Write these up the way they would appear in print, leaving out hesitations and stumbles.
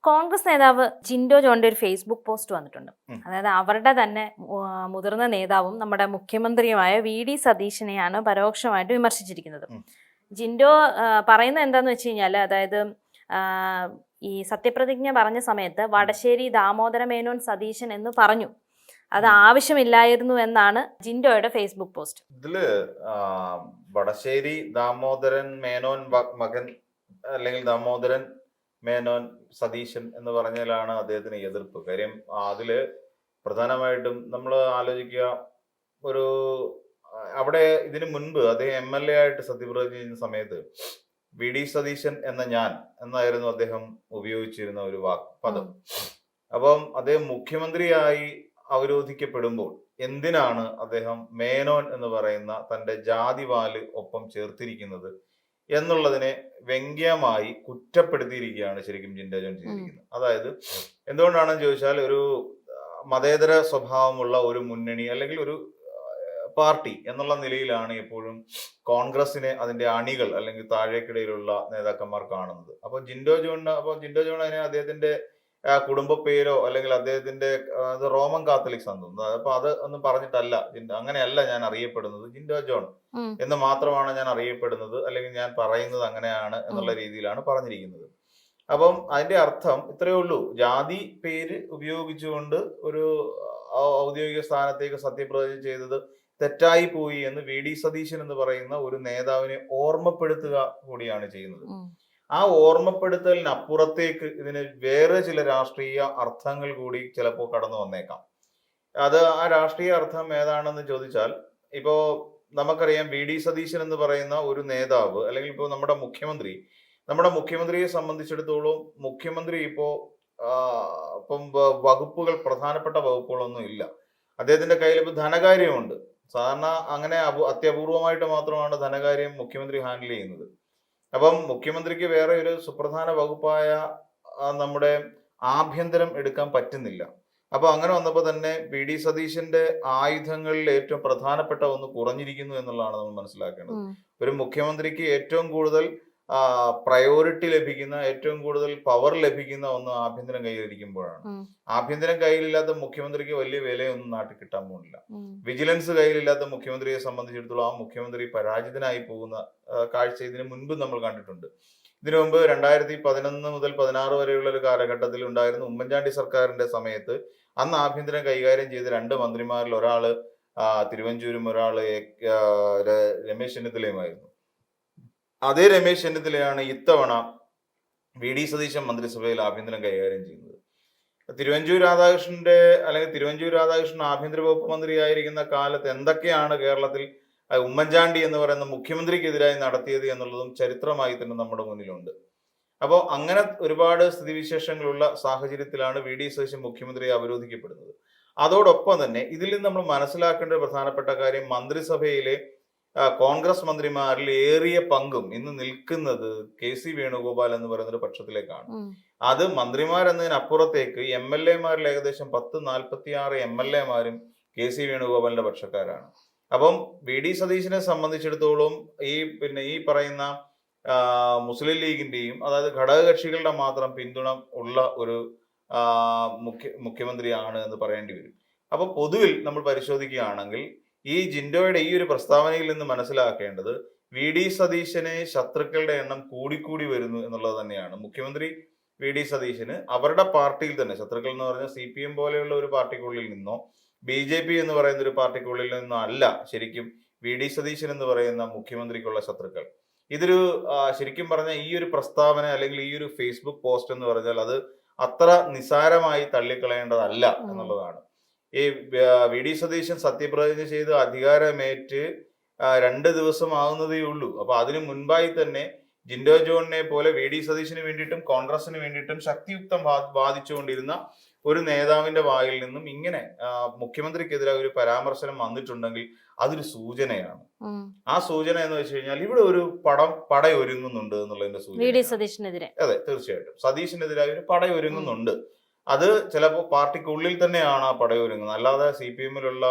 കോൺഗ്രസ് നേതാവ് ജിൻഡോ ജോണിന്റെ ഒരു ഫേസ്ബുക്ക് പോസ്റ്റ് വന്നിട്ടുണ്ട്. അതായത് അവരുടെ തന്നെ മുതിർന്ന നേതാവും നമ്മുടെ മുഖ്യമന്ത്രിയുമായ വി.ഡി. സതീശനെയാണ് പരോക്ഷമായിട്ട് വിമർശിച്ചിരിക്കുന്നത്. ജിൻഡോ പറയുന്നത് എന്താന്ന് വെച്ച് കഴിഞ്ഞാൽ, അതായത് ഈ സത്യപ്രതിജ്ഞ പറഞ്ഞ സമയത്ത് വടശ്ശേരി ദാമോദര മേനോൻ സതീശൻ എന്ന് പറഞ്ഞു. അത് ആവശ്യമില്ലായിരുന്നു എന്നാണ് ജിൻഡോയുടെ ഫേസ്ബുക്ക് പോസ്റ്റ്. ഇതില് വടശ്ശേരി ദാമോദരൻ മേനോൻ മകൻ അല്ലെങ്കിൽ ദാമോദരൻ മേനോൻ സതീശൻ എന്ന് പറഞ്ഞാലാണ് അദ്ദേഹത്തിന് എതിർപ്പ്. കാര്യം അതില് പ്രധാനമായിട്ടും നമ്മൾ ആലോചിക്കുക, ഒരു അവിടെ ഇതിനു മുൻപ് അദ്ദേഹം MLA ആയിട്ട് സത്യപ്രതിജ്ഞ ചെയ്യുന്ന സമയത്ത് വി.ഡി. സതീശൻ എന്ന ഞാൻ എന്നായിരുന്നു അദ്ദേഹം ഉപയോഗിച്ചിരുന്ന ഒരു പദം. അപ്പം അദ്ദേഹം മുഖ്യമന്ത്രിയായി അവരോധിക്കപ്പെടുമ്പോൾ എന്തിനാണ് അദ്ദേഹം മേനോൻ എന്ന് പറയുന്ന തന്റെ ജാതിവാല് ഒപ്പം ചേർത്തിരിക്കുന്നത് എന്നുള്ളതിനെ വ്യംഗ്യമായി കുറ്റപ്പെടുത്തിയിരിക്കുകയാണ് ശരിക്കും ജിൻഡോ ജോൺ ചെയ്തിരിക്കുന്നത്. അതായത് എന്തുകൊണ്ടാണെന്ന് ചോദിച്ചാൽ, ഒരു മതേതര സ്വഭാവമുള്ള ഒരു മുന്നണി അല്ലെങ്കിൽ ഒരു പാർട്ടി എന്നുള്ള നിലയിലാണ് എപ്പോഴും കോൺഗ്രസിനെ അതിന്റെ അണികൾ അല്ലെങ്കിൽ താഴേക്കിടയിലുള്ള നേതാക്കന്മാർ കാണുന്നത്. അപ്പോൾ ജിൻഡോ ജോൺ അതിനെ അദ്ദേഹത്തിന്റെ കുടുംബ പേരോ അല്ലെങ്കിൽ അദ്ദേഹത്തിന്റെ റോമൻ കാത്തലിക്സ് ആണെന്ന് തോന്നുന്നത്. അപ്പൊ അത് ഒന്നും പറഞ്ഞിട്ടല്ല, അങ്ങനെയല്ല ഞാൻ അറിയപ്പെടുന്നത്, ജിൻഡോ ജോൺ എന്ന് മാത്രമാണ് ഞാൻ അറിയപ്പെടുന്നത്, അല്ലെങ്കിൽ ഞാൻ പറയുന്നത് അങ്ങനെയാണ് എന്നുള്ള രീതിയിലാണ് പറഞ്ഞിരിക്കുന്നത്. അപ്പം അതിന്റെ അർത്ഥം ഇത്രയേ ഉള്ളൂ, ജാതി പേര് ഉപയോഗിച്ചുകൊണ്ട് ഒരു ഔദ്യോഗിക സ്ഥാനത്തേക്ക് സത്യപ്രതിജ്ഞ ചെയ്തത് തെറ്റായി പോയി എന്ന് വി.ഡി. സതീശൻ എന്ന് പറയുന്ന ഒരു നേതാവിനെ ഓർമ്മപ്പെടുത്തുക കൂടിയാണ് ചെയ്യുന്നത്. ആ ഓർമ്മപ്പെടുത്തലിനപ്പുറത്തേക്ക് ഇതിന് വേറെ ചില രാഷ്ട്രീയ അർത്ഥങ്ങൾ കൂടി ചിലപ്പോൾ കടന്നു വന്നേക്കാം. അത് ആ രാഷ്ട്രീയ അർത്ഥം ഏതാണെന്ന് ചോദിച്ചാൽ, ഇപ്പോ നമുക്കറിയാം വി.ഡി. സതീശൻ എന്ന് പറയുന്ന ഒരു നേതാവ് അല്ലെങ്കിൽ ഇപ്പോൾ നമ്മുടെ മുഖ്യമന്ത്രിയെ സംബന്ധിച്ചിടത്തോളം മുഖ്യമന്ത്രി ഇപ്പം വകുപ്പുകൾ, പ്രധാനപ്പെട്ട വകുപ്പുകളൊന്നും ഇല്ല. അദ്ദേഹത്തിന്റെ കയ്യിൽ ഇപ്പൊ ധനകാര്യമുണ്ട്. സാധാരണ അങ്ങനെ അത്യപൂർവമായിട്ട് മാത്രമാണ് ധനകാര്യം മുഖ്യമന്ത്രി ഹാൻഡിൽ ചെയ്യുന്നത്. അപ്പം മുഖ്യമന്ത്രിക്ക് വേറെ ഒരു സുപ്രധാന വകുപ്പായ നമ്മുടെ ആഭ്യന്തരം എടുക്കാൻ പറ്റുന്നില്ല. അപ്പൊ അങ്ങനെ വന്നപ്പോൾ തന്നെ വി.ഡി. സതീശന്റെ ആയുധങ്ങളിൽ ഏറ്റവും പ്രധാനപ്പെട്ട ഒന്ന് കുറഞ്ഞിരിക്കുന്നു എന്നുള്ളതാണ് നമ്മൾ മനസ്സിലാക്കേണ്ടത്. ഒരു മുഖ്യമന്ത്രിക്ക് ഏറ്റവും കൂടുതൽ പ്രയോറിറ്റി ലഭിക്കുന്ന, ഏറ്റവും കൂടുതൽ പവർ ലഭിക്കുന്ന ഒന്ന് ആഭ്യന്തരം കയ്യിലിരിക്കുമ്പോഴാണ്. ആഭ്യന്തരം കയ്യിലില്ലാത്ത മുഖ്യമന്ത്രിക്ക് വലിയ വിലയൊന്നും നാട്ടിൽ കിട്ടാൻ പോകുന്നില്ല. വിജിലൻസ് കയ്യിലില്ലാത്ത മുഖ്യമന്ത്രിയെ സംബന്ധിച്ചിടത്തോളം ആ മുഖ്യമന്ത്രി പരാജിതനായി പോകുന്ന കാഴ്ച ഇതിനു മുൻപ് നമ്മൾ കണ്ടിട്ടുണ്ട്. ഇതിനു മുമ്പ് 2011 മുതൽ 16 വരെയുള്ള ഒരു കാലഘട്ടത്തിൽ ഉണ്ടായിരുന്ന ഉമ്മൻചാണ്ടി സർക്കാരിന്റെ സമയത്ത് അന്ന് ആഭ്യന്തരം കൈകാര്യം ചെയ്ത 2 മന്ത്രിമാരിൽ ഒരാള് തിരുവഞ്ചൂരും ഒരാള് രമേശ് ചെന്നിത്തലയുമായിരുന്നു. അതേ രമേശ് ചെന്നിത്തലയാണ് ഇത്തവണ വി.ഡി. സതീശൻ മന്ത്രിസഭയിൽ ആഭ്യന്തരം കൈകാര്യം ചെയ്യുന്നത്. തിരുവഞ്ചൂർ രാധാകൃഷ്ണൻ ആഭ്യന്തര വകുപ്പ് മന്ത്രിയായിരിക്കുന്ന കാലത്ത് എന്തൊക്കെയാണ് കേരളത്തിൽ ഉമ്മൻചാണ്ടി എന്ന് പറയുന്ന മുഖ്യമന്ത്രിക്കെതിരായി നടത്തിയത് എന്നുള്ളതും ചരിത്രമായി തന്നെ നമ്മുടെ മുന്നിലുണ്ട്. അപ്പോൾ അങ്ങനെ ഒരുപാട് സ്ഥിതിവിശേഷങ്ങളുള്ള സാഹചര്യത്തിലാണ് വി.ഡി. സതീശൻ മുഖ്യമന്ത്രിയെ അവരോധിക്കപ്പെടുന്നത്. അതോടൊപ്പം തന്നെ ഇതിൽ നിന്ന് നമ്മൾ മനസ്സിലാക്കേണ്ട ഒരു പ്രധാനപ്പെട്ട കാര്യം, മന്ത്രിസഭയിലെ കോൺഗ്രസ് മന്ത്രിമാരിൽ ഏറിയ പങ്കും ഇന്ന് നിൽക്കുന്നത് കെ.സി. വേണുഗോപാൽ എന്ന് പറയുന്ന ഒരു പക്ഷത്തിലേക്കാണ്. അത് മന്ത്രിമാരെന്നതിനപ്പുറത്തേക്ക് MLA-മാരിൽ ഏകദേശം 46 MLA-മാരും കെ.സി. വേണുഗോപാലിന്റെ പക്ഷക്കാരാണ്. അപ്പം വി.ഡി. സതീശനെ സംബന്ധിച്ചിടത്തോളം ഈ പറയുന്ന മുസ്ലിം ലീഗിന്റെയും, അതായത് ഘടകകക്ഷികളുടെ മാത്രം പിന്തുണ ഉള്ള ഒരു മുഖ്യമന്ത്രിയാണ് എന്ന് പറയേണ്ടി വരും. അപ്പൊ പൊതുവിൽ നമ്മൾ പരിശോധിക്കുകയാണെങ്കിൽ ഈ ജിൻഡോയുടെ ഈ ഒരു പ്രസ്താവനയിൽ നിന്ന് മനസ്സിലാക്കേണ്ടത്, വി.ഡി. സതീശന് ശത്രുക്കളുടെ എണ്ണം കൂടിക്കൂടി വരുന്നു എന്നുള്ളത് തന്നെയാണ്. മുഖ്യമന്ത്രി വി.ഡി. സതീശന് അവരുടെ പാർട്ടിയിൽ തന്നെ ശത്രുക്കൾ എന്ന് പറഞ്ഞാൽ CPM പോലെയുള്ള ഒരു പാർട്ടിക്കുള്ളിൽ നിന്നോ BJP എന്ന് പറയുന്ന ഒരു പാർട്ടിക്കുള്ളിൽ നിന്നോ അല്ല ശരിക്കും വി.ഡി. സതീശൻ എന്ന് പറയുന്ന മുഖ്യമന്ത്രിക്കുള്ള ശത്രുക്കൾ. ഇതൊരു ശരിക്കും പറഞ്ഞാൽ ഈ ഒരു പ്രസ്താവന അല്ലെങ്കിൽ ഈ ഒരു ഫേസ്ബുക്ക് പോസ്റ്റ് എന്ന് പറഞ്ഞാൽ അത് അത്ര നിസാരമായി തള്ളിക്കളയേണ്ടതല്ല എന്നുള്ളതാണ്. ഈ വി.ഡി. സതീശൻ സത്യപ്രതിജ്ഞ ചെയ്ത് അധികാരമേറ്റ് 2 ദിവസം ആകുന്നതേ ഉള്ളൂ. അപ്പൊ അതിനു മുൻപായി തന്നെ ജിൻഡോ ജോണിനെ പോലെ വി.ഡി. സതീശന് വേണ്ടിയിട്ടും കോൺഗ്രസിന് വേണ്ടിയിട്ടും ശക്തിയുക്തം വാദിച്ചുകൊണ്ടിരുന്ന ഒരു നേതാവിന്റെ വായിൽ നിന്നും ഇങ്ങനെ മുഖ്യമന്ത്രിക്കെതിരെ ഒരു പരാമർശനം വന്നിട്ടുണ്ടെങ്കിൽ അതൊരു സൂചനയാണ്. ആ സൂചന എന്ന് വെച്ച് കഴിഞ്ഞാൽ ഇവിടെ ഒരു പടയൊരുങ്ങുന്നുണ്ട് എന്നുള്ളതിന്റെ സൂചന. അതെ, തീർച്ചയായിട്ടും സതീശനെതിരായ ഒരു പടയൊരുങ്ങുന്നുണ്ട്. അത് ചിലപ്പോൾ പാർട്ടിക്കുള്ളിൽ തന്നെയാണ് ആ പടയൊരുങ്ങുന്നത്. അല്ലാതെ CPM-ലുള്ള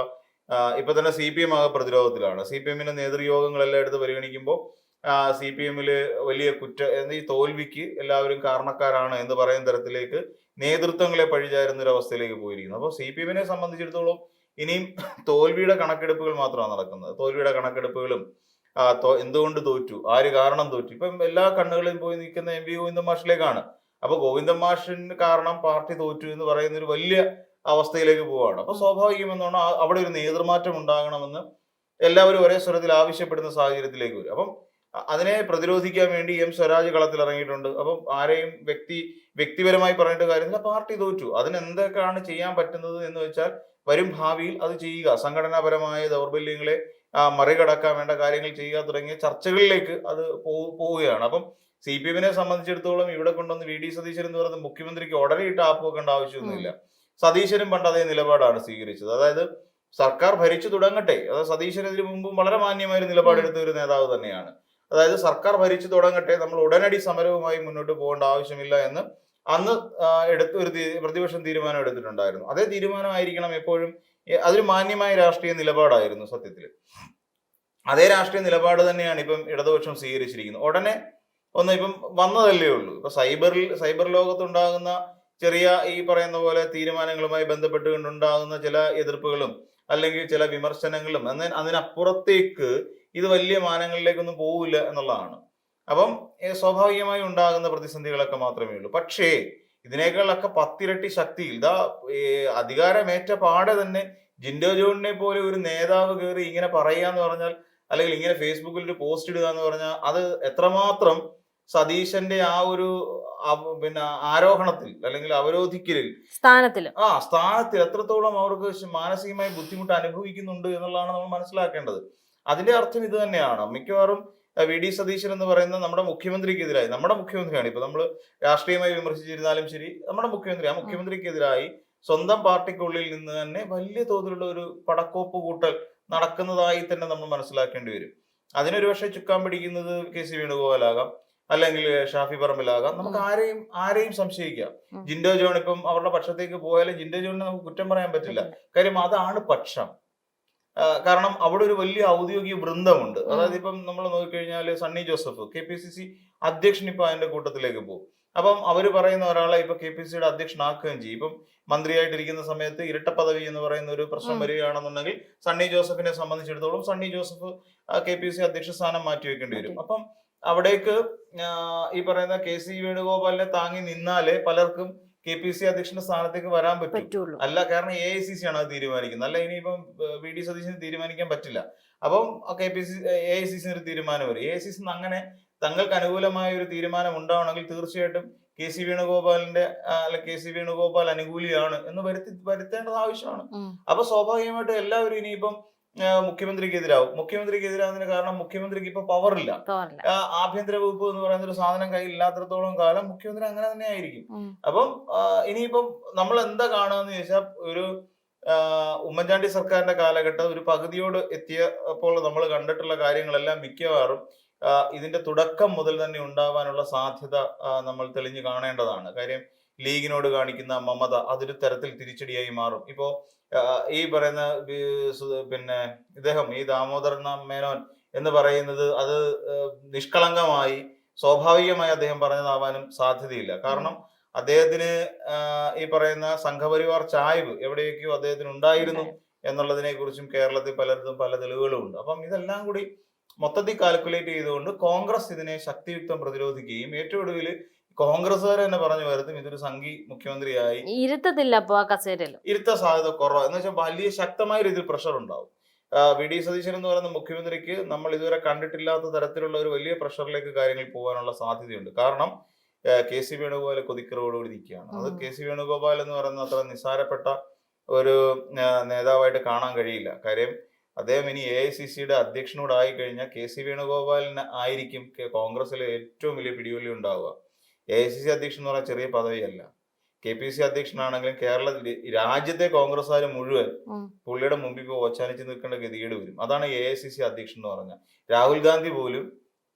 ഇപ്പൊ തന്നെ CPM ആകെ പ്രതിരോധത്തിലാണ്. CPM-ന്റെ നേതൃയോഗങ്ങളെല്ലാം എടുത്ത് പരിഗണിക്കുമ്പോൾ CPM വലിയ ഈ തോൽവിക്ക് എല്ലാവരും കാരണക്കാരാണ് എന്ന് പറയുന്ന തരത്തിലേക്ക് നേതൃത്വങ്ങളെ പഴിചാരുന്ന ഒരു അവസ്ഥയിലേക്ക് പോയിരിക്കുന്നു. അപ്പോൾ CPM സംബന്ധിച്ചിടത്തോളം ഇനിയും തോൽവിയുടെ കണക്കെടുപ്പുകൾ മാത്രമാണ് നടക്കുന്നത്. തോൽവിയുടെ കണക്കെടുപ്പുകളും എന്തുകൊണ്ട് തോറ്റു, ആര് കാരണം തോറ്റു, ഇപ്പം എല്ലാ കണ്ണുകളിലും പോയി നിൽക്കുന്ന MP ഗോവിന്ദൻ മാഷിലേക്കാണ്. അപ്പൊ ഗോവിന്ദൻ മാഷിന് കാരണം പാർട്ടി തോറ്റു എന്ന് പറയുന്ന ഒരു വലിയ അവസ്ഥയിലേക്ക് പോവുകയാണ്. അപ്പൊ സ്വാഭാവികമെന്നാണ് അവിടെ ഒരു നേതൃമാറ്റം ഉണ്ടാകണമെന്ന് എല്ലാവരും ഒരേ സ്വരത്തിൽ ആവശ്യപ്പെടുന്ന സാഹചര്യത്തിലേക്ക് വരും. അപ്പം അതിനെ പ്രതിരോധിക്കാൻ വേണ്ടി സ്വരാജ് കളത്തിൽ ഇറങ്ങിയിട്ടുണ്ട്. അപ്പം ആരെയും വ്യക്തിപരമായി പറഞ്ഞിട്ട് കാര്യമില്ല, പാർട്ടി തോറ്റു, അതിന് എന്തൊക്കെയാണ് ചെയ്യാൻ പറ്റുന്നത് എന്ന് വെച്ചാൽ വരും ഭാവിയിൽ അത് ചെയ്യുക, സംഘടനാപരമായ ദൗർബല്യങ്ങളെ മറികടക്കാൻ വേണ്ട കാര്യങ്ങൾ ചെയ്യുക തുടങ്ങിയ ചർച്ചകളിലേക്ക് അത് പോവുകയാണ്. അപ്പം CPM സംബന്ധിച്ചിടത്തോളം ഇവിടെ കൊണ്ടുവന്ന് VD സതീശൻ എന്ന് പറയുന്നത് മുഖ്യമന്ത്രിക്ക് ഉടനെ ഇട്ട് ആപ്പ് വെക്കേണ്ട ആവശ്യമൊന്നുമില്ല. സതീശനും പണ്ട് അതേ നിലപാടാണ് സ്വീകരിച്ചത്. അതായത് സർക്കാർ ഭരിച്ചു തുടങ്ങട്ടെ, അതായത് സതീശനെതിരെ മുമ്പും വളരെ മാന്യമായ നിലപാടെടുത്ത ഒരു നേതാവ് തന്നെയാണ്. അതായത് സർക്കാർ ഭരിച്ചു തുടങ്ങട്ടെ, നമ്മൾ ഉടനടി സമരവുമായി മുന്നോട്ട് പോകേണ്ട ആവശ്യമില്ല എന്ന് അന്ന് ഒരു പ്രതിപക്ഷം തീരുമാനം എടുത്തിട്ടുണ്ടായിരുന്നു. അതേ തീരുമാനമായിരിക്കണം എപ്പോഴും. അതൊരു മാന്യമായ രാഷ്ട്രീയ നിലപാടായിരുന്നു സത്യത്തിൽ. അതേ രാഷ്ട്രീയ നിലപാട് തന്നെയാണ് ഇപ്പം ഇടതുപക്ഷം സ്വീകരിച്ചിരിക്കുന്നത്. ഉടനെ ഇപ്പം വന്നതല്ലേ ഉള്ളൂ. ഇപ്പൊ സൈബർ ലോകത്തുണ്ടാകുന്ന ചെറിയ ഈ പറയുന്ന പോലെ തീരുമാനങ്ങളുമായി ബന്ധപ്പെട്ടുകൊണ്ടുണ്ടാകുന്ന ചില എതിർപ്പുകളും അല്ലെങ്കിൽ ചില വിമർശനങ്ങളും അതിനപ്പുറത്തേക്ക് ഇത് വലിയ മാനങ്ങളിലേക്കൊന്നും പോവില്ല എന്നുള്ളതാണ്. അപ്പം സ്വാഭാവികമായി ഉണ്ടാകുന്ന പ്രതിസന്ധികളൊക്കെ മാത്രമേ ഉള്ളൂ. പക്ഷേ ഇതിനേക്കാളൊക്കെ 10 ഇരട്ടി ശക്തിയിൽ അധികാരമേറ്റ പാടെ തന്നെ ജിൻഡോ ജോണിനെ പോലെ ഒരു നേതാവ് കയറി ഇങ്ങനെ പറയുക എന്ന് പറഞ്ഞാൽ, അല്ലെങ്കിൽ ഇങ്ങനെ ഫേസ്ബുക്കിൽ ഒരു പോസ്റ്റ് ഇടുക എന്ന് പറഞ്ഞാൽ, അത് എത്രമാത്രം സതീശന്റെ ആ ഒരു ആരോഹണത്തിൽ അല്ലെങ്കിൽ അവരോധിക്കലിൽ സ്ഥാനത്തിൽ എത്രത്തോളം അവർക്ക് മാനസികമായി ബുദ്ധിമുട്ട് അനുഭവിക്കുന്നുണ്ട് എന്നുള്ളതാണ് നമ്മൾ മനസ്സിലാക്കേണ്ടത്. അതിന്റെ അർത്ഥം ഇത് തന്നെയാണ്. മിക്കവാറും VD സതീശൻ എന്ന് പറയുന്ന നമ്മുടെ മുഖ്യമന്ത്രിയാണ്. ഇപ്പൊ നമ്മൾ രാഷ്ട്രീയമായി വിമർശിച്ചിരുന്നാലും ശരി, നമ്മുടെ മുഖ്യമന്ത്രിക്കെതിരായി സ്വന്തം പാർട്ടിക്കുള്ളിൽ നിന്ന് തന്നെ വലിയ തോതിലുള്ള ഒരു പടക്കോപ്പ് കൂട്ടൽ നടക്കുന്നതായി തന്നെ നമ്മൾ മനസ്സിലാക്കേണ്ടി വരും. അതിനൊരു പക്ഷേ ചുക്കാൻ പിടിക്കുന്നത് KC വേണുഗോപാലാകാം, അല്ലെങ്കിൽ ഷാഫി പറമ്പിലാകാം. നമുക്ക് ആരെയും സംശയിക്കാം. ജിൻഡോ ജോൺ ഇപ്പം അവരുടെ പക്ഷത്തേക്ക് പോയാലും ജിൻഡോ ജോണിനെ നമുക്ക് കുറ്റം പറയാൻ പറ്റില്ല. കാര്യം അതാണ് പക്ഷം. കാരണം അവിടെ ഒരു വലിയ ഔദ്യോഗിക വൃന്ദമുണ്ട്. അതായത് ഇപ്പം നമ്മൾ നോക്കിക്കഴിഞ്ഞാൽ സണ്ണി ജോസഫ് KPCC അധ്യക്ഷൻ ഇപ്പൊ അതിന്റെ കൂട്ടത്തിലേക്ക് പോകും. അപ്പം അവര് പറയുന്ന ഒരാളെ ഇപ്പൊ KPCCയുടെ അധ്യക്ഷനാക്കുകയും ചെയ്യും. ഇപ്പം മന്ത്രിയായിട്ടിരിക്കുന്ന സമയത്ത് ഇരട്ട പദവി എന്ന് പറയുന്ന ഒരു പ്രശ്നം വരികയാണെന്നുണ്ടെങ്കിൽ സണ്ണി ജോസഫിനെ സംബന്ധിച്ചിടത്തോളം സണ്ണി ജോസഫ് KPCC അധ്യക്ഷ സ്ഥാനം മാറ്റിവെക്കേണ്ടി വരും. അപ്പം അവിടേക്ക് ഈ പറയുന്ന KC വേണുഗോപാലിനെ താങ്ങി നിന്നാലേ പലർക്കും KPCC അധ്യക്ഷന്റെ സ്ഥാനത്തേക്ക് വരാൻ പറ്റുള്ളൂ. അല്ല, കാരണം AICC ആണ് അത് തീരുമാനിക്കുന്നത്. അല്ല, ഇനിയിപ്പം VD സതീശന് തീരുമാനിക്കാൻ പറ്റില്ല. അപ്പം AICC ഒരു തീരുമാനം വരും. AICC അങ്ങനെ തങ്ങൾക്ക് അനുകൂലമായ ഒരു തീരുമാനം ഉണ്ടാവണമെങ്കിൽ തീർച്ചയായിട്ടും KC വേണുഗോപാൽ അനുകൂലിയാണ് എന്ന് വരുത്തേണ്ടത് ആവശ്യമാണ്. അപ്പൊ സ്വാഭാവികമായിട്ടും എല്ലാവരും ഇനിയിപ്പം മുഖ്യമന്ത്രിക്കെതിരാവുന്നതിന് കാരണം മുഖ്യമന്ത്രിക്ക് ഇപ്പൊ പവറില്ല. ആഭ്യന്തര വകുപ്പ് എന്ന് പറയുന്ന ഒരു സാധനം കയ്യിൽ ഇല്ലാത്തടത്തോളം കാലം മുഖ്യമന്ത്രി അങ്ങനെ തന്നെ ആയിരിക്കും. അപ്പം ഇനിയിപ്പം നമ്മൾ എന്താ കാണുകയെന്ന് ചോദിച്ചാൽ, ഒരു ഉമ്മൻചാണ്ടി സർക്കാരിന്റെ കാലഘട്ടം ഒരു പകുതിയോട് എത്തിയപ്പോൾ നമ്മൾ കണ്ടിട്ടുള്ള കാര്യങ്ങളെല്ലാം മിക്കവാറും ഇതിന്റെ തുടക്കം മുതൽ തന്നെ ഉണ്ടാവാനുള്ള സാധ്യത നമ്മൾ തെളിഞ്ഞു കാണേണ്ടതാണ്. കാര്യം ലീഗിനോട് കാണിക്കുന്ന മമത അതൊരു തരത്തിൽ തിരിച്ചടിയായി മാറും. ഇപ്പോ ഈ പറയുന്ന ഇദ്ദേഹം ഈ ദാമോദരൻ മേനോൻ എന്ന് പറയുന്നത് അത് നിഷ്കളങ്കമായി സ്വാഭാവികമായി അദ്ദേഹം പറഞ്ഞതാവാനും സാധ്യതയില്ല. കാരണം അദ്ദേഹത്തിന് ഈ പറയുന്ന സംഘപരിവാർ ചായ്വ് എവിടെയൊക്കെയോ അദ്ദേഹത്തിന് ഉണ്ടായിരുന്നു എന്നുള്ളതിനെ കുറിച്ചും കേരളത്തിൽ പലർക്കും പല തെളിവുകളും ഉണ്ട്. അപ്പം ഇതെല്ലാം കൂടി മൊത്തത്തിൽ കാൽക്കുലേറ്റ് ചെയ്തുകൊണ്ട് കോൺഗ്രസ് ഇതിനെ ശക്തിയുക്തം പ്രതിരോധിക്കുകയും ഏറ്റവും ഒടുവിൽ കോൺഗ്രസ്സുകാർ തന്നെ പറഞ്ഞു വരുത്തും ഇതൊരു സംഘി മുഖ്യമന്ത്രിയായി ഇരുത്താൻ സാധ്യത കുറവാണ്. എന്ന് വെച്ചാൽ വലിയ ശക്തമായ രീതിയിൽ പ്രഷർ ഉണ്ടാവും. VD സതീശൻ എന്ന് പറയുന്ന മുഖ്യമന്ത്രിക്ക് നമ്മൾ ഇതുവരെ കണ്ടിട്ടില്ലാത്ത തരത്തിലുള്ള ഒരു വലിയ പ്രഷറിലേക്ക് കാര്യങ്ങൾ പോകാനുള്ള സാധ്യതയുണ്ട്. കാരണം KC വേണുഗോപാൽ കൊതിക്കറോടുകൂടി നിൽക്കുകയാണ്. അത് KC വേണുഗോപാൽ എന്ന് പറയുന്ന അത്ര നിസ്സാരപ്പെട്ട ഒരു നേതാവായിട്ട് കാണാൻ കഴിയില്ല. കാര്യം അദ്ദേഹം ഇനി AICCയുടെ അധ്യക്ഷനോടായി കഴിഞ്ഞാൽ KC വേണുഗോപാലിന് ആയിരിക്കും കോൺഗ്രസിലെ ഏറ്റവും വലിയ പിടിവലി ഉണ്ടാവുക. AICC അധ്യക്ഷൻ എന്ന് പറഞ്ഞാൽ ചെറിയ പദവിയല്ല. KPCC അധ്യക്ഷനാണെങ്കിലും രാജ്യത്തെ കോൺഗ്രസ്സുകാർ മുഴുവൻ പുള്ളിയുടെ മുമ്പിൽ ഇപ്പോൾ ഓച്ചാനിച്ച് നിൽക്കേണ്ട ഗതികേട് വരും. അതാണ് AICC അധ്യക്ഷൻ എന്ന് പറഞ്ഞാൽ. രാഹുൽ ഗാന്ധി പോലും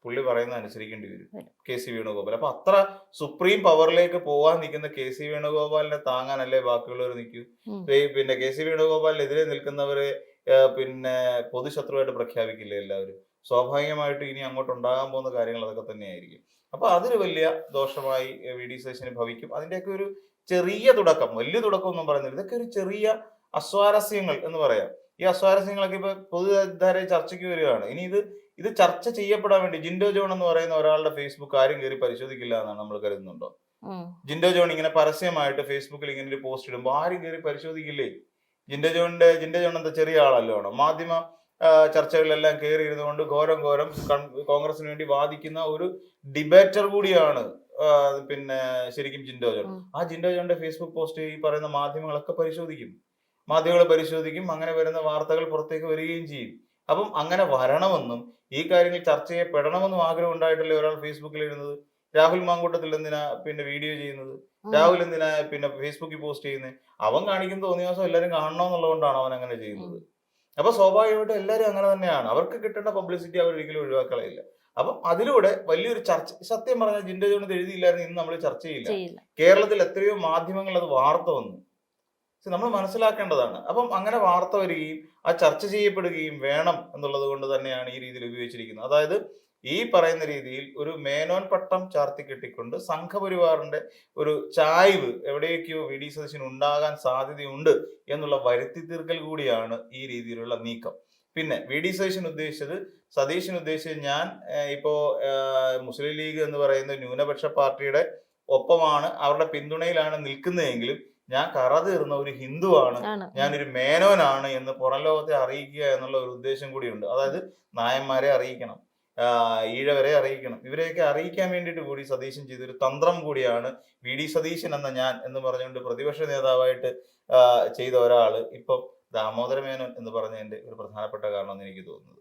പുള്ളി പറയുന്നത് അനുസരിക്കേണ്ടി വരും KC വേണുഗോപാൽ. അപ്പൊ അത്ര സുപ്രീം പവറിലേക്ക് പോകാൻ നിൽക്കുന്ന KC വേണുഗോപാലിനെ താങ്ങാനല്ലേ ബാക്കിയുള്ളവർ നിൽക്കൂ. KC വേണുഗോപാലിനെതിരെ നിൽക്കുന്നവരെ പൊതുശത്രുവായിട്ട് പ്രഖ്യാപിക്കില്ല എല്ലാവരും. സ്വാഭാവികമായിട്ടും ഇനി അങ്ങോട്ട് ഉണ്ടാകാൻ പോകുന്ന കാര്യങ്ങൾ അതൊക്കെ തന്നെയായിരിക്കും. അപ്പൊ അതൊരു വലിയ ദോഷമായി VD സതീശന് ഭവിക്കും. അതിന്റെയൊക്കെ ഒരു ചെറിയ തുടക്കം, വലിയ തുടക്കം ഒന്നും പറയുന്നില്ല, ഇതൊക്കെ ഒരു ചെറിയ അസ്വാരസ്യങ്ങൾ എന്ന് പറയാം. ഈ അസ്വാരസ്യങ്ങളൊക്കെ ഇപ്പൊ പൊതുധാര ചർച്ചയ്ക്ക് വരികയാണ്. ഇനി ഇത് ചർച്ച ചെയ്യപ്പെടാൻ വേണ്ടി ജിൻഡോ ജോൺ എന്ന് പറയുന്ന ഒരാളുടെ ഫേസ്ബുക്ക് ആരും കയറി പരിശോധിക്കില്ല എന്നാണ് നമ്മൾ കരുതുന്നുണ്ടോ? ജിൻഡോ ജോൺ ഇങ്ങനെ പരസ്യമായിട്ട് ഫേസ്ബുക്കിൽ ഇങ്ങനെ ഒരു പോസ്റ്റ് ഇടുമ്പോൾ ആരും കയറി പരിശോധിക്കില്ലേ? ജിൻഡോ ജോൺ എന്താ ചെറിയ ആളല്ലോ ആണോ? മാധ്യമ ചർച്ചകളിലെല്ലാം കയറി ഇരുന്നുകൊണ്ട് ഘോരം കോൺഗ്രസിന് വേണ്ടി വാദിക്കുന്ന ഒരു ഡിബേറ്റർ കൂടിയാണ് പിന്നെ ശരിക്കും ജിൻഡോ ജോൺ. ആ ജിൻഡോ ജോണിന്റെ ഫേസ്ബുക്ക് പോസ്റ്റ് ഈ പറയുന്ന മാധ്യമങ്ങൾ പരിശോധിക്കും, അങ്ങനെ വരുന്ന വാർത്തകൾ പുറത്തേക്ക് വരികയും ചെയ്യും. അപ്പം അങ്ങനെ വരണമെന്നും ഈ കാര്യങ്ങൾ ചർച്ച ചെയ്യപ്പെടണമെന്നും ആഗ്രഹം ഉണ്ടായിട്ടല്ലേ ഒരാൾ ഫേസ്ബുക്കിൽ ഇടുന്നത്? രാഹുൽ മാങ്കൂട്ടത്തിൽ എന്തിനാ പിന്നെ വീഡിയോ ചെയ്യുന്നത്? രാഹുൽ എന്തിനാ പിന്നെ ഫേസ്ബുക്കിൽ പോസ്റ്റ് ചെയ്യുന്നത്? അവൻ കാണിക്കുന്ന തോന്നിയ ദിവസം എല്ലാവരും കാണണമെന്നുള്ളതുകൊണ്ടാണ് അവൻ അങ്ങനെ ചെയ്യുന്നത്. അപ്പൊ സ്വാഭാവികമായിട്ടും എല്ലാവരും അങ്ങനെ തന്നെയാണ്. അവർക്ക് കിട്ടേണ്ട പബ്ലിസിറ്റി അവർ ഒരിക്കലും ഒഴിവാക്കളയില്ല. അപ്പം അതിലൂടെ വലിയൊരു ചർച്ച, സത്യം പറഞ്ഞാൽ ജിൻഡോ ജോൺ എഴുതിയില്ലായിരുന്നു ഇന്ന് നമ്മൾ ചർച്ച ചെയ്യില്ല. കേരളത്തിൽ എത്രയോ മാധ്യമങ്ങൾ അത് വാർത്ത വന്നു, നമ്മൾ മനസ്സിലാക്കേണ്ടതാണ്. അപ്പം അങ്ങനെ വാർത്ത വരികയും ആ ചർച്ച ചെയ്യപ്പെടുകയും വേണം എന്നുള്ളത് കൊണ്ട് തന്നെയാണ് ഈ രീതിയിൽ ഉപയോഗിച്ചിരിക്കുന്നത്. അതായത് ഈ പറയുന്ന രീതിയിൽ ഒരു മേനോൻ പട്ടം ചാർത്തി കെട്ടിക്കൊണ്ട് സംഘപരിവാറിന്റെ ഒരു ചായ്വ് എവിടെയൊക്കെയോ VD സതീശന് ഉണ്ടാകാൻ സാധ്യതയുണ്ട് എന്നുള്ള വരുത്തി തീർക്കൽ കൂടിയാണ് ഈ രീതിയിലുള്ള നീക്കം. പിന്നെ VD സതീശൻ ഉദ്ദേശിച്ചത് ഞാൻ ഇപ്പോ മുസ്ലിം ലീഗ് എന്ന് പറയുന്ന ന്യൂനപക്ഷ പാർട്ടിയുടെ ഒപ്പമാണ്, അവരുടെ പിന്തുണയിലാണ് നിൽക്കുന്നതെങ്കിലും ഞാൻ കറ തീർന്ന ഒരു ഹിന്ദുവാണ്, ഞാനൊരു മേനോനാണ് എന്ന് പുറം ലോകത്തെ അറിയിക്കുക എന്നുള്ള ഒരു ഉദ്ദേശം കൂടിയുണ്ട്. അതായത് നായന്മാരെ അറിയിക്കണം, ഈഴവരെ അറിയിക്കണം, ഇവരെയൊക്കെ അറിയിക്കാൻ വേണ്ടിയിട്ട് കൂടി സതീശൻ ചെയ്തൊരു തന്ത്രം കൂടിയാണ് VD സതീശൻ എന്ന ഞാൻ എന്ന് പറഞ്ഞുകൊണ്ട് പ്രതിപക്ഷ നേതാവായിട്ട് ചെയ്ത ഒരാള് ഇപ്പം ദാമോദര മേനോൻ എന്ന് പറഞ്ഞതിന്റെ ഒരു പ്രധാനപ്പെട്ട കാരണം എന്ന് എനിക്ക് തോന്നുന്നത്.